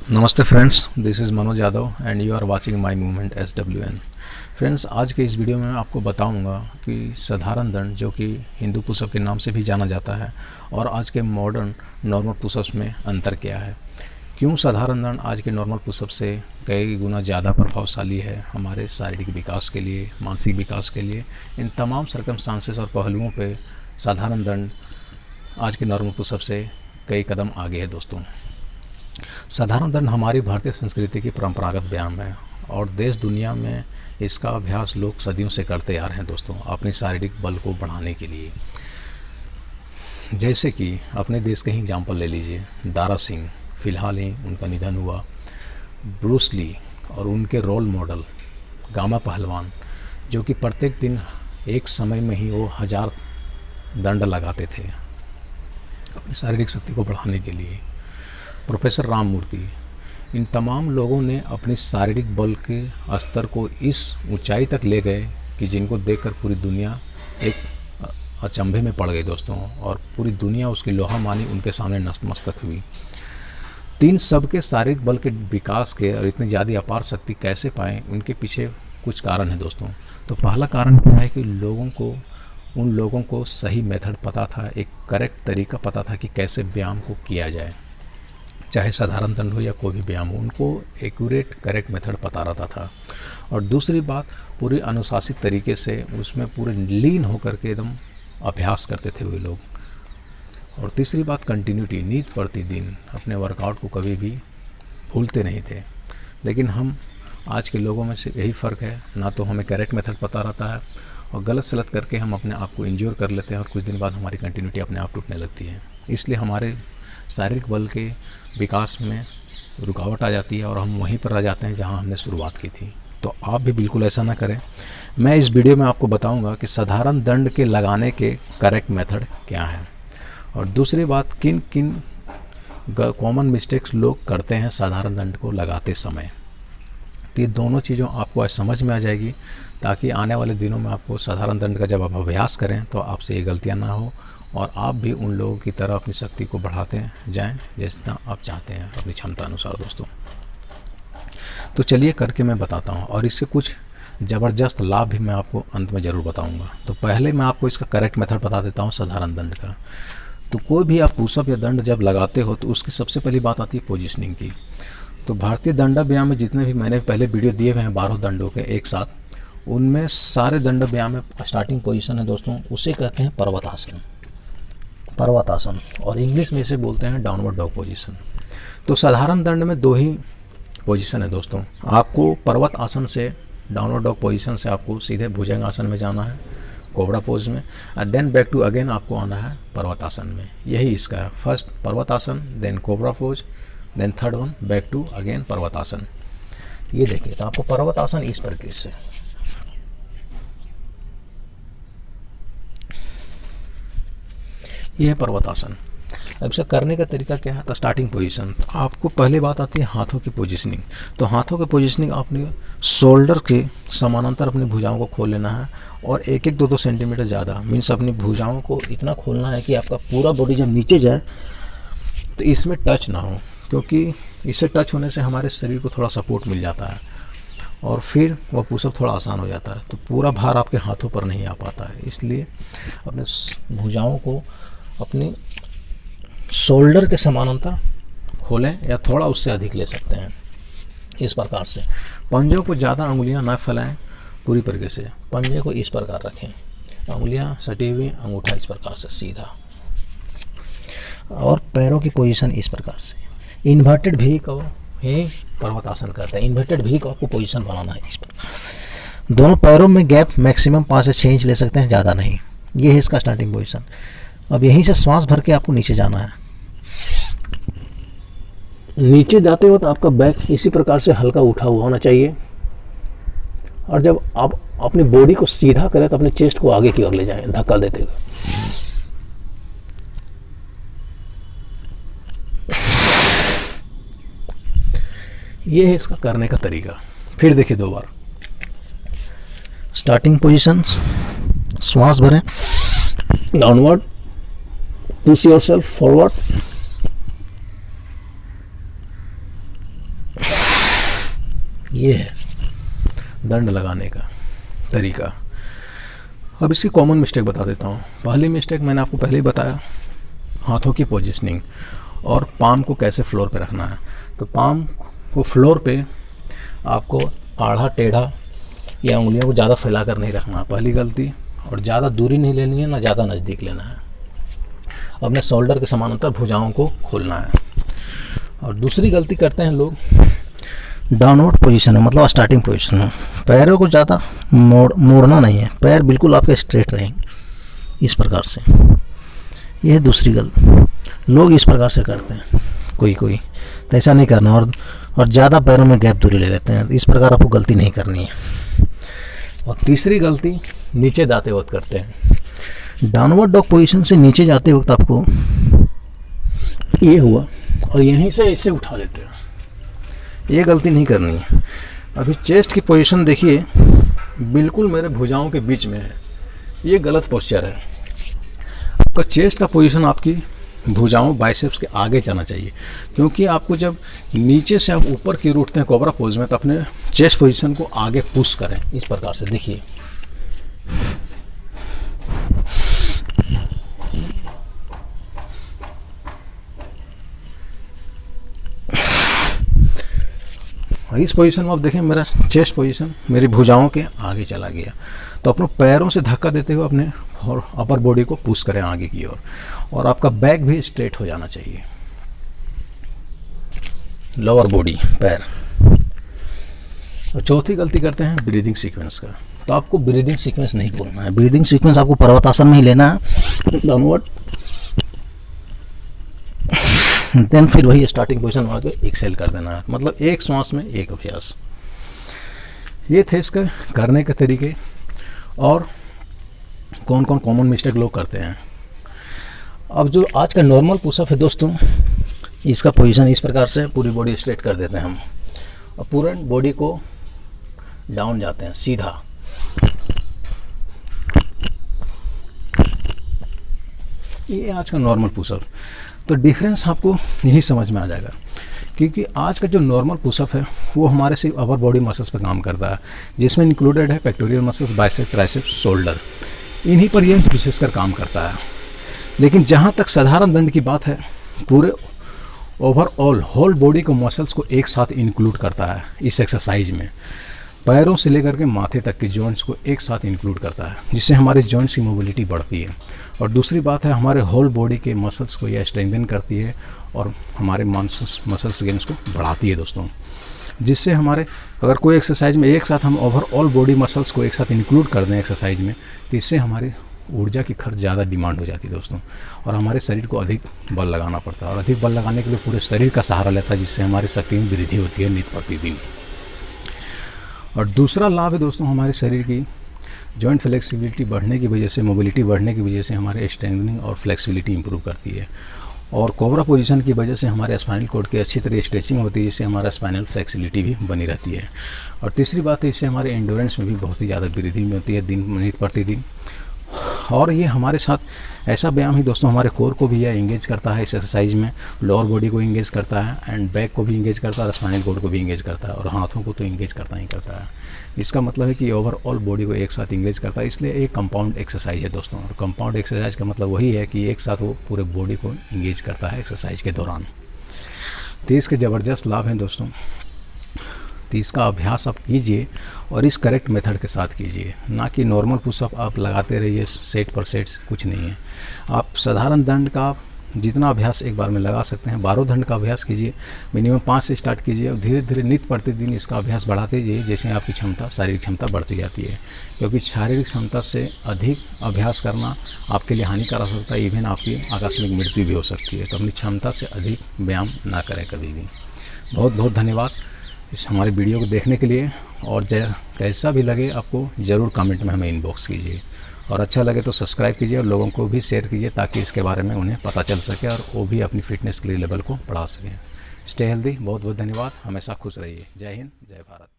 नमस्ते friends, this is Manoj Yadav and you are watching my movement SWN। Friends, आज के इस वीडियो में मैं आपको बताऊंगा कि साधारण दंड जो कि हिंदू पुशअप के नाम से भी जाना जाता है और आज के मॉडर्न नॉर्मल पुशअप्स में अंतर क्या है। क्यों साधारण दंड आज के नॉर्मल पुशअप से कई गुना ज़्यादा प्रभावशाली है हमारे शारीरिक विकास के लिए, मानसिक विकास के लिए। इन तमाम सर्कमस्टांसेस और पहलुओं पर साधारण दंड आज के नॉर्मल पुशअप से कई कदम आगे है दोस्तों। साधारण दंड हमारी भारतीय संस्कृति की परंपरागत व्यायाम है और देश दुनिया में इसका अभ्यास लोग सदियों से करते आ रहे हैं दोस्तों, अपने शारीरिक बल को बढ़ाने के लिए। जैसे कि अपने देश के ही एग्जाम्पल ले लीजिए, दारा सिंह, फिलहाल ही उनका निधन हुआ, ब्रूस ली और उनके रोल मॉडल गामा पहलवान, जो कि प्रत्येक दिन एक समय में ही वो 1000 दंड लगाते थे अपनी शारीरिक शक्ति को बढ़ाने के लिए। प्रोफेसर राम मूर्ति, इन तमाम लोगों ने अपनी शारीरिक बल के स्तर को इस ऊंचाई तक ले गए कि जिनको देखकर पूरी दुनिया एक अचंभे में पड़ गई दोस्तों, और पूरी दुनिया उसकी लोहा मानी उनके सामने नतमस्तक हुई। तीन सबके शारीरिक बल के विकास के और इतनी ज़्यादा अपार शक्ति कैसे पाएँ, उनके पीछे कुछ कारण है दोस्तों। तो पहला कारण क्या है कि उन लोगों को सही मेथड पता था, एक करेक्ट तरीका पता था कि कैसे व्यायाम को किया जाए, चाहे साधारण दंड हो या कोई भी व्यायाम हो, उनको एक्यूरेट करेक्ट मेथड पता रहता था। और दूसरी बात, पूरी अनुशासित तरीके से उसमें पूरे लीन होकर के एकदम अभ्यास करते थे वे लोग। और तीसरी बात, कंटिन्यूटी, नींद प्रतिदिन अपने वर्कआउट को कभी भी भूलते नहीं थे। लेकिन हम आज के लोगों में से यही फ़र्क है, ना तो हमें करेक्ट मेथड पता रहता है और गलत सलत करके हम अपने आप को इंज्योर कर लेते हैं और कुछ दिन बाद हमारी कंटिन्यूटी अपने आप टूटने लगती है। इसलिए हमारे शारीरिक बल के विकास में रुकावट आ जाती है और हम वहीं पर रह जाते हैं जहां हमने शुरुआत की थी। तो आप भी बिल्कुल ऐसा ना करें। मैं इस वीडियो में आपको बताऊंगा कि साधारण दंड के लगाने के करेक्ट मेथड क्या है, और दूसरी बात, किन किन कॉमन मिस्टेक्स लोग करते हैं साधारण दंड को लगाते समय। तो ये दोनों चीज़ों आपको आज समझ में आ जाएगी, ताकि आने वाले दिनों में आपको साधारण दंड का जब आप अभ्यास करें तो आपसे ये गलतियाँ ना हो और आप भी उन लोगों की तरह अपनी शक्ति को बढ़ाते जाएं जितना आप चाहते हैं अपनी क्षमता अनुसार दोस्तों। तो चलिए करके मैं बताता हूं, और इससे कुछ ज़बरदस्त लाभ भी मैं आपको अंत में ज़रूर बताऊंगा। तो पहले मैं आपको इसका करेक्ट मेथड बता देता हूं साधारण दंड का। तो कोई भी आप पुशअप या दंड जब लगाते हो तो उसकी सबसे पहली बात आती है पोजिशनिंग की। तो भारतीय दंड व्यायाम में जितने भी मैंने पहले वीडियो दिए हुए हैं 12 दंडों के एक साथ, उनमें सारे दंड व्यायाम में स्टार्टिंग पोजिशन है दोस्तों, उसे कहते हैं पर्वतासन। पर्वतासन, और इंग्लिश में इसे बोलते हैं डाउनवर्ड डॉग पोजीशन। तो साधारण दंड में दो ही पोजीशन है दोस्तों। आपको पर्वत आसन से, डाउनवर्ड डॉग पोजीशन से आपको सीधे भुजंग आसन में जाना है, कोबरा पोज में, and then back to again आपको आना है पर्वत आसन में। यही इसका है, फर्स्ट पर्वत आसन, then cobra pose, then third one back to again पर्वत आसन। ये देखिए, तो आपको पर्वत आसन इस प्रकार से, यह है पर्वतासन। अब इसे करने का तरीका क्या है। तो स्टार्टिंग पोजीशन, आपको पहले बात आती है हाथों की पोजीशनिंग। तो हाथों की पोजीशनिंग आपने शोल्डर के समानांतर अपनी भुजाओं को खोल लेना है, और 1-2 सेंटीमीटर ज़्यादा, मीन्स अपनी भुजाओं को इतना खोलना है कि आपका पूरा बॉडी जब नीचे जाए तो इसमें टच ना हो, क्योंकि इससे टच होने से हमारे शरीर को थोड़ा सपोर्ट मिल जाता है और फिर वह पुशअप थोड़ा आसान हो जाता है। तो पूरा भार आपके हाथों पर नहीं आ पाता है, इसलिए अपने भुजाओं को अपनी शोल्डर के समानांतर खोलें या थोड़ा उससे अधिक ले सकते हैं इस प्रकार से। पंजों को ज़्यादा अंगुलियां ना फैलाएं, पूरी तरीके से पंजे को इस प्रकार रखें, अंगुलियां सटी हुई, अंगूठा इस प्रकार से सीधा, और पैरों की पोजीशन इस प्रकार से। इन्वर्टेड भी को ही पर्वतासन करते हैं। इन्वर्टेड भी को आपको पोजीशन बनाना है इस प्रकार। दोनों पैरों में गैप मैक्सिमम 5 से 6 इंच ले सकते हैं, ज़्यादा नहीं। ये है इसका स्टार्टिंग पोजीशन। अब यहीं से श्वास भर के आपको नीचे जाना है। नीचे जाते वक्त आपका बैक इसी प्रकार से हल्का उठा हुआ होना चाहिए, और जब आप अपनी बॉडी को सीधा करें तो अपने चेस्ट को आगे की ओर ले जाएं धक्का देते हुए। ये है इसका करने का तरीका। फिर देखिए 2 बार। स्टार्टिंग पोजीशन, श्वास भरें, डाउनवर्ड, push yourself forward, ये है दंड लगाने का तरीका। अब इसकी कॉमन मिस्टेक बता देता हूँ। पहली मिस्टेक मैंने आपको पहले ही बताया, हाथों की पोजिशनिंग और पाम को कैसे फ्लोर पे रखना है। तो पाम को फ्लोर पे आपको आड़ा टेढ़ा या उंगलियों को ज़्यादा फैला कर नहीं रखना, पहली गलती। और ज़्यादा दूरी नहीं लेनी है, ना ज़्यादा नज़दीक लेना है। अपने शोल्डर के समानांतर भुजाओं को खोलना है। और दूसरी गलती करते हैं लोग, डाउनवर्ड पोजीशन है, मतलब स्टार्टिंग पोजीशन है। पैरों को ज़्यादा मोड़ना नहीं है, पैर बिल्कुल आपके स्ट्रेट रहेंगे इस प्रकार से। यह है दूसरी गलती, लोग इस प्रकार से करते हैं कोई तो ऐसा नहीं करना। और ज़्यादा पैरों में गैप दूरी ले लेते हैं, इस प्रकार आपको गलती नहीं करनी है। और तीसरी गलती नीचे जाते वक्त करते हैं। डाउनवर्ड डॉग पोजीशन से नीचे जाते वक्त आपको ये हुआ और यहीं से इससे उठा लेते हैं, ये गलती नहीं करनी है। अभी चेस्ट की पोजीशन देखिए, बिल्कुल मेरे भुजाओं के बीच में है, ये गलत पोस्चर है। आपका चेस्ट का पोजीशन आपकी भुजाओं बाइसेप्स के आगे जाना चाहिए, क्योंकि आपको जब नीचे से आप ऊपर की ओर उठते हैं कोबरा पोज में, तो अपने चेस्ट पोजीशन को आगे पुश करें इस प्रकार से। देखिए इस पोजीशन में आप देखें, मेरा चेस्ट पोजीशन मेरी भुजाओं के आगे चला गया। तो अपने पैरों से धक्का देते हुए अपने और अपर बॉडी को पुश करें आगे की ओर, और आपका बैक भी स्ट्रेट हो जाना चाहिए, लोअर बॉडी पैर। और चौथी गलती करते हैं ब्रीदिंग सीक्वेंस का। तो आपको ब्रीदिंग सीक्वेंस नहीं बोलना है, ब्रीदिंग सीक्वेंस आपको पर्वतासन में ही लेना है, डाउनवर्ड, देन फिर वही स्टार्टिंग पोजीशन वहाँ पे एक्सेल कर देना है, मतलब एक श्वास में एक अभ्यास। ये थे इसका करने के तरीके। और कौन कौन कॉमन मिस्टेक लोग करते हैं। अब जो आज का नॉर्मल पुशअप है दोस्तों, इसका पोजीशन इस प्रकार से पूरी बॉडी स्ट्रेट कर देते हैं हम, और पूरा बॉडी को डाउन जाते हैं सीधा। ये आज का नॉर्मल पुशअप। तो डिफरेंस आपको यही समझ में आ जाएगा, क्योंकि आज का जो नॉर्मल पुशअप है वो हमारे सिर्फ अपर बॉडी मसल्स पर काम करता है, जिसमें इंक्लूडेड है pectoral muscles, bicep, tricep, shoulder, इन्हीं पर यह विशेषकर काम करता है। लेकिन जहाँ तक साधारण दंड की बात है, पूरे ओवरऑल होल बॉडी को मसल्स को एक साथ इंक्लूड करता है इस एक्सरसाइज में। पैरों से लेकर के माथे तक के जॉइंट्स को एक साथ इंक्लूड करता है, जिससे हमारे जॉइंट्स की मोबिलिटी बढ़ती है। और दूसरी बात है, हमारे होल बॉडी के मसल्स को यह स्ट्रेंथन करती है और हमारे मसल्स गेंस को बढ़ाती है दोस्तों, जिससे हमारे अगर कोई एक्सरसाइज में एक साथ हम ओवरऑल बॉडी मसल्स को एक साथ इंक्लूड कर दें एक्सरसाइज में, तो इससे हमारी ऊर्जा की खर्च ज़्यादा डिमांड हो जाती है दोस्तों, और हमारे शरीर को अधिक बल लगाना पड़ता है। और अधिक बल लगाने के लिए पूरे शरीर का सहारा लेता है, जिससे हमारी शक्ति में वृद्धि होती है नित्य प्रतिदिन। और दूसरा लाभ है दोस्तों, हमारे शरीर की जॉइंट फ्लेक्सिबिलिटी बढ़ने की वजह से, मोबिलिटी बढ़ने की वजह से हमारे स्ट्रेंथनिंग और फ्लेक्सिबिलिटी इंप्रूव करती है। और कोबरा पोजीशन की वजह से हमारे स्पाइनल कॉर्ड की अच्छी तरह स्ट्रेचिंग होती है, जिससे हमारा स्पाइनल फ्लेक्सिबिलिटी भी बनी रहती है। और तीसरी बात है, इससे हमारे एंडोरेंस में भी बहुत ही ज़्यादा वृद्धि होती है दिन नित्य प्रतिदिन। और ये हमारे साथ ऐसा व्यायाम ही दोस्तों हमारे कोर को भी यह इंगेज करता है इस एक्सरसाइज में, लोअर बॉडी को इंगेज करता है एंड बैक को भी इंगेज करता है और स्पाइनल कॉर्ड को भी इंगेज करता है, और हाथों को तो इंगेज करता ही करता है। इसका मतलब है कि ओवरऑल बॉडी को एक साथ इंगेज करता है, इसलिए एक कंपाउंड एक्सरसाइज है दोस्तों। और कंपाउंड एक्सरसाइज का मतलब वही है कि एक साथ वो पूरे बॉडी को इंगेज करता है एक्सरसाइज के दौरान। तो इसके ज़बरदस्त लाभ हैं दोस्तों। तो इसका अभ्यास आप कीजिए और इस करेक्ट मेथड के साथ कीजिए, ना कि नॉर्मल पुशअप आप लगाते रहिए सेट पर सेट, कुछ नहीं है। आप साधारण दंड का जितना अभ्यास एक बार में लगा सकते हैं, 12 दंड का अभ्यास कीजिए, मिनिमम 5 से स्टार्ट कीजिए और धीरे धीरे नित्य प्रतिदिन इसका अभ्यास बढ़ाते जाइए, जैसे आपकी क्षमता, शारीरिक क्षमता बढ़ती जाती है। क्योंकि शारीरिक क्षमता से अधिक अभ्यास करना आपके लिए हानिकारक होता है, इवन आपकी आकस्मिक मृत्यु भी हो सकती है। तो अपनी क्षमता से अधिक व्यायाम ना करें कभी भी। बहुत बहुत धन्यवाद इस हमारे वीडियो को देखने के लिए, और कैसा भी लगे आपको ज़रूर कमेंट में हमें इनबॉक्स कीजिए, और अच्छा लगे तो सब्सक्राइब कीजिए और लोगों को भी शेयर कीजिए, ताकि इसके बारे में उन्हें पता चल सके और वो भी अपनी फिटनेस के लिए लेवल को बढ़ा सकें। Stay healthy. बहुत बहुत धन्यवाद। हमेशा खुश रहिए। जय हिंद, जय भारत।